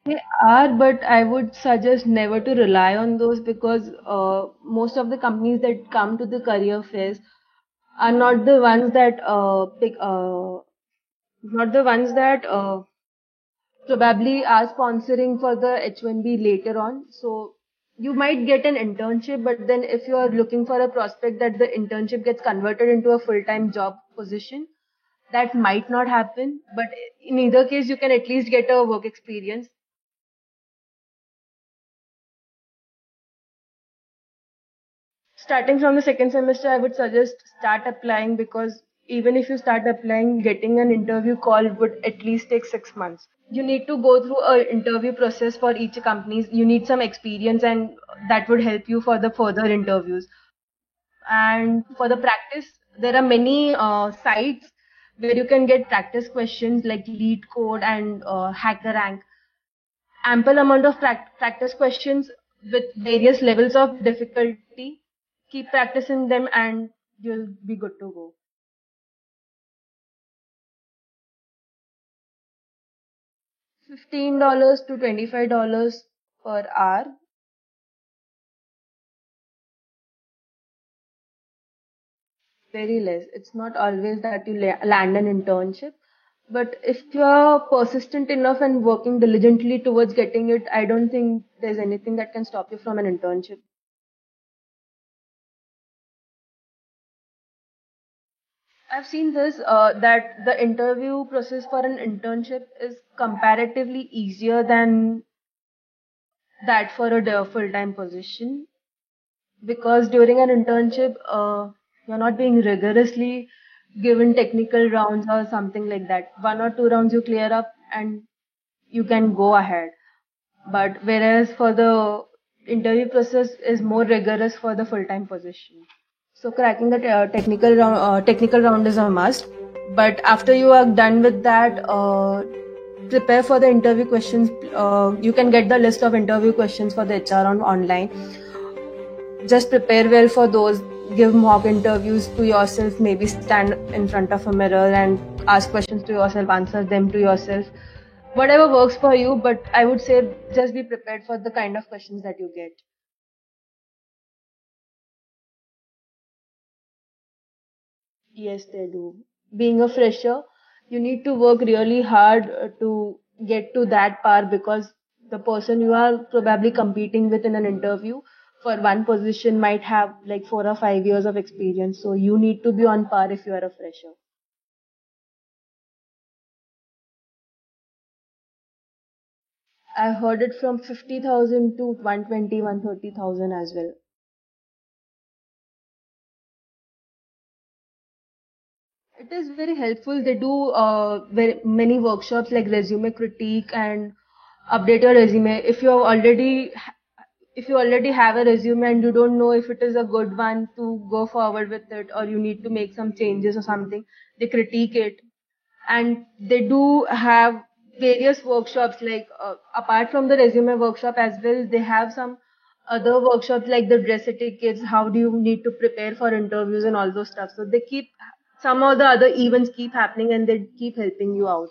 They are, but I would suggest never to rely on those because most of the companies that come to the career fairs are not the ones that not the ones that probably are sponsoring for the H1B later on. So you might get an internship, but then if you are looking for a prospect that the internship gets converted into a full-time job position, that might not happen. But in either case, you can at least get a work experience. Starting from the second semester, I would suggest start applying because even if you start applying, getting an interview call would at least take 6 months. You need to go through a interview process for each company. You need some experience, and that would help you for the further interviews. And for the practice, there are many sites where you can get practice questions like Lead Code and HackerRank. Ample amount of practice questions with various levels of difficulty. Keep practicing them and you'll be good to go. $15 to $25 per hour. Very less. It's not always that you land an internship. But if you're persistent enough and working diligently towards getting it, I don't think there's anything that can stop you from an internship. I've seen this that the interview process for an internship is comparatively easier than that for a full-time position because during an internship you're not being rigorously given technical rounds or something like that. One or two rounds you clear up and you can go ahead. But whereas for the interview process is more rigorous for the full-time position. So cracking the technical round is a must. But after you are done with that, prepare for the interview questions. You can get the list of interview questions for the HR on online. Just prepare well for those. Give mock interviews to yourself. Maybe stand in front of a mirror and ask questions to yourself. Answer them to yourself. Whatever works for you. But I would say just be prepared for the kind of questions that you get. Yes, they do. Being a fresher, you need to work really hard to get to that par because the person you are probably competing with in an interview for one position might have like 4 or 5 years of experience. So you need to be on par if you are a fresher. I've heard it from 50,000 to 120, 130,000 as well. It is very helpful. They do very many workshops like resume critique and update your resume. If you already have a resume and you don't know if it is a good one to go forward with it or you need to make some changes or something, they critique it. And they do have various workshops like apart from the resume workshop as well, they have some other workshops like the dress etiquettes, how do you need to prepare for interviews and all those stuff. So they keep some of the other events keep happening and they keep helping you out.